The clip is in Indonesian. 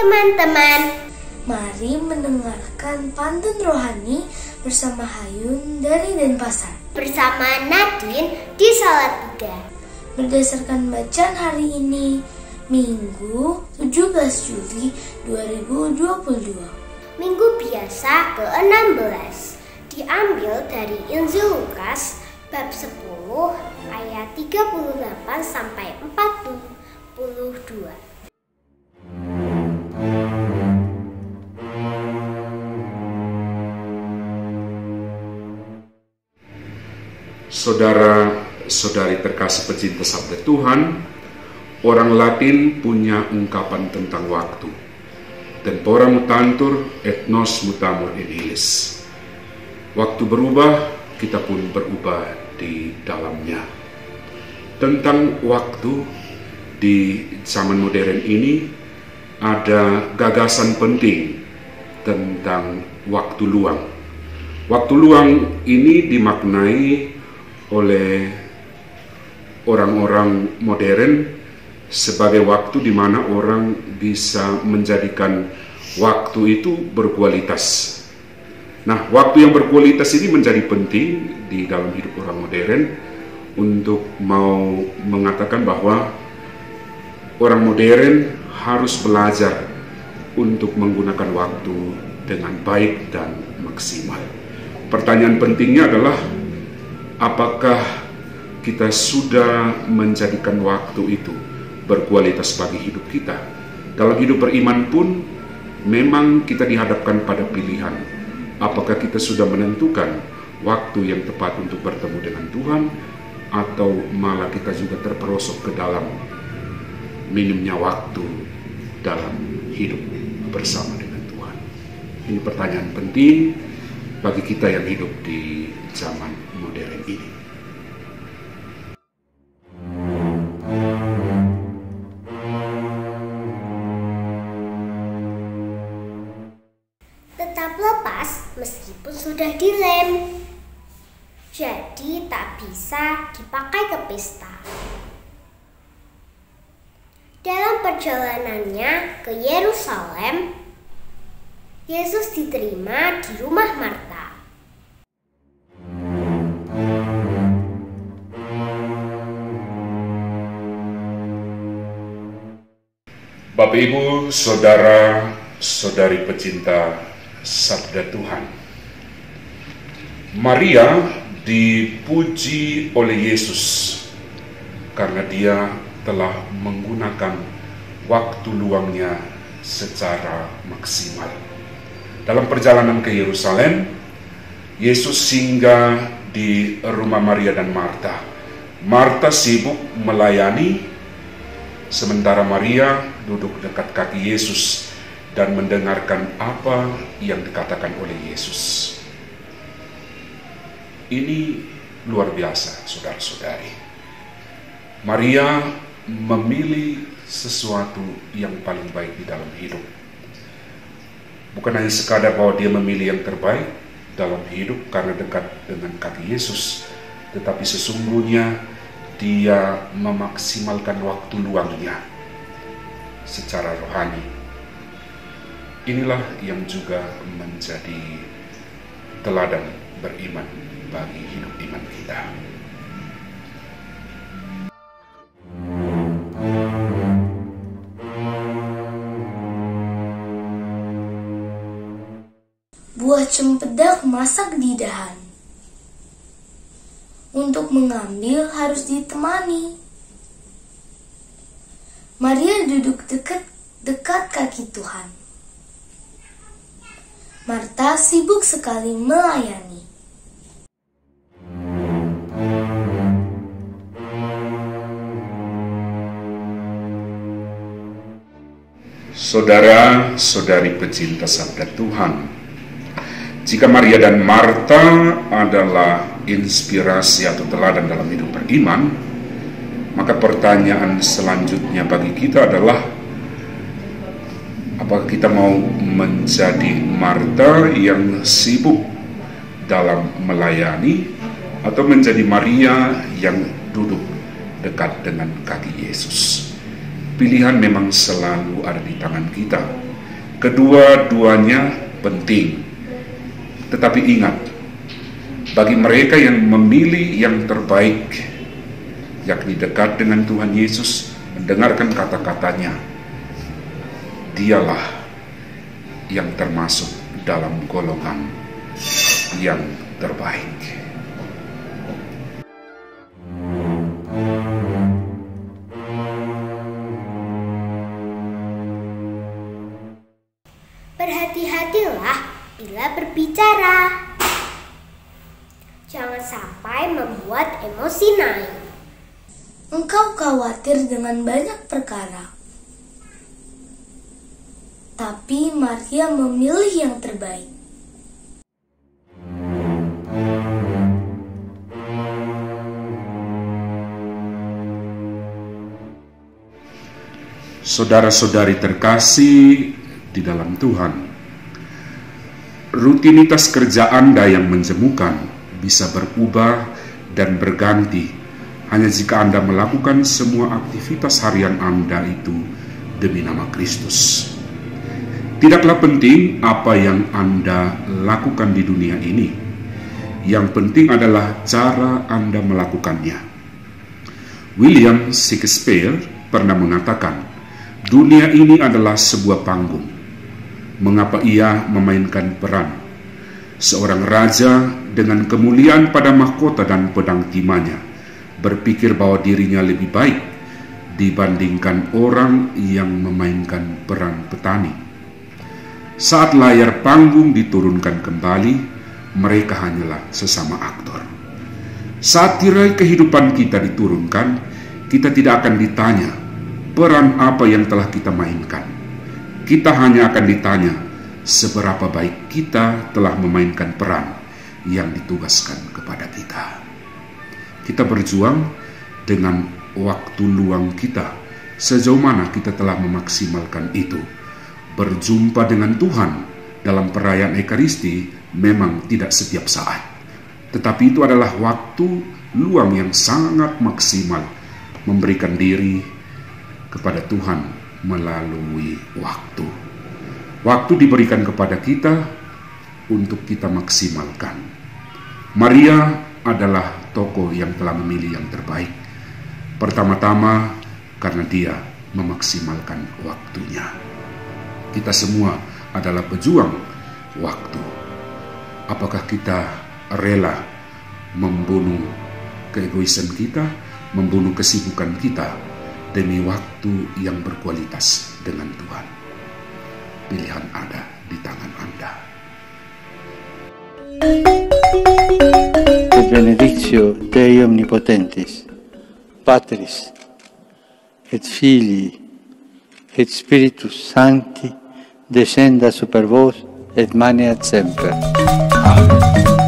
teman-teman. Mari mendengarkan pantun rohani bersama Hayun dari Denpasar. Bersama Nadine di Salatiga. Berdasarkan bacaan hari ini, Minggu 17 Juli 2022. Minggu biasa ke-16. Diambil dari Injil Lukas bab 10 ayat 38 sampai 42. Saudara-saudari terkasih pecinta sabda Tuhan, orang Latin punya ungkapan tentang waktu. Tempora mutantur et nos mutamur in illis. Waktu berubah, kita pun berubah di dalamnya. Tentang waktu di zaman modern ini, ada gagasan penting tentang waktu luang. Waktu luang ini dimaknai oleh orang-orang modern sebagai waktu di mana orang bisa menjadikan waktu itu berkualitas. Nah, waktu yang berkualitas ini menjadi penting di dalam hidup orang modern untuk mau mengatakan bahwa orang modern harus belajar untuk menggunakan waktu dengan baik dan maksimal. Pertanyaan pentingnya adalah, apakah kita sudah menjadikan waktu itu berkualitas bagi hidup kita? Dalam hidup beriman pun memang kita dihadapkan pada pilihan. Apakah kita sudah menentukan waktu yang tepat untuk bertemu dengan Tuhan, atau malah kita juga terperosok ke dalam minimnya waktu dalam hidup bersama dengan Tuhan? Ini pertanyaan penting bagi kita yang hidup di zaman modern ini. Tetap lepas meskipun sudah dilem. Jadi tak bisa dipakai ke pesta. Dalam perjalanannya ke Yerusalem, Yesus diterima di rumah Marta. Bapak Ibu, saudara-saudari pecinta sabda Tuhan, Maria dipuji oleh Yesus karena dia telah menggunakan waktu luangnya secara maksimal. Dalam perjalanan ke Yerusalem, Yesus singgah di rumah Maria dan Marta. Marta sibuk melayani, sementara Maria duduk dekat kaki Yesus dan mendengarkan apa yang dikatakan oleh Yesus. Ini luar biasa, saudara-saudari. Maria memilih sesuatu yang paling baik di dalam hidup. Bukan hanya sekadar bahwa dia memilih yang terbaik dalam hidup karena dekat dengan kaki Yesus, tetapi sesungguhnya dia memaksimalkan waktu luangnya secara rohani. Inilah yang juga menjadi teladan beriman bagi hidup iman kita. Buah cempedak masak di dahan. Untuk mengambil harus ditemani. Maria duduk dekat kaki Tuhan. Marta sibuk sekali melayani. Saudara-saudari pecinta sabda Tuhan, jika Maria dan Marta adalah inspirasi atau teladan dalam hidup beriman, maka pertanyaan selanjutnya bagi kita adalah, apakah kita mau menjadi Marta yang sibuk dalam melayani, atau menjadi Maria yang duduk dekat dengan kaki Yesus? Pilihan memang selalu ada di tangan kita. Kedua-duanya penting. Tetapi ingat, bagi mereka yang memilih yang terbaik, yakni dekat dengan Tuhan Yesus, mendengarkan kata-katanya, dialah yang termasuk dalam golongan yang terbaik. Berhati-hatilah bila berbicara. Jangan sampai membuat emosi naik. Engkau khawatir dengan banyak perkara, tapi Maria memilih yang terbaik. Saudara-saudari terkasih di dalam Tuhan, rutinitas kerja Anda yang menjemukan bisa berubah dan berganti hanya jika Anda melakukan semua aktivitas harian Anda itu demi nama Kristus. Tidaklah penting apa yang Anda lakukan di dunia ini. Yang penting adalah cara Anda melakukannya. William Shakespeare pernah mengatakan, dunia ini adalah sebuah panggung. Mengapa ia memainkan peran? Seorang raja dengan kemuliaan pada mahkota dan pedang timahnya berpikir bahwa dirinya lebih baik dibandingkan orang yang memainkan peran petani. Saat layar panggung diturunkan kembali, mereka hanyalah sesama aktor. Saat tirai kehidupan kita diturunkan, kita tidak akan ditanya peran apa yang telah kita mainkan. Kita hanya akan ditanya seberapa baik kita telah memainkan peran yang ditugaskan kepada kita. Kita berjuang dengan waktu luang kita, sejauh mana kita telah memaksimalkan itu. Berjumpa dengan Tuhan dalam perayaan Ekaristi memang tidak setiap saat, tetapi itu adalah waktu luang yang sangat maksimal, memberikan diri kepada Tuhan melalui waktu. Waktu diberikan kepada kita untuk kita maksimalkan. Maria adalah tokoh yang telah memilih yang terbaik. Pertama-tama karena dia memaksimalkan waktunya. Kita semua adalah pejuang waktu. Apakah kita rela membunuh keegoisan kita, membunuh kesibukan kita demi waktu yang berkualitas dengan Tuhan? Pilihan ada di tangan Anda. Et benedictio Dei Omnipotentis, Patris, et Filii, et Spiritus Sancti, descenda super vos et maneat semper. Amen.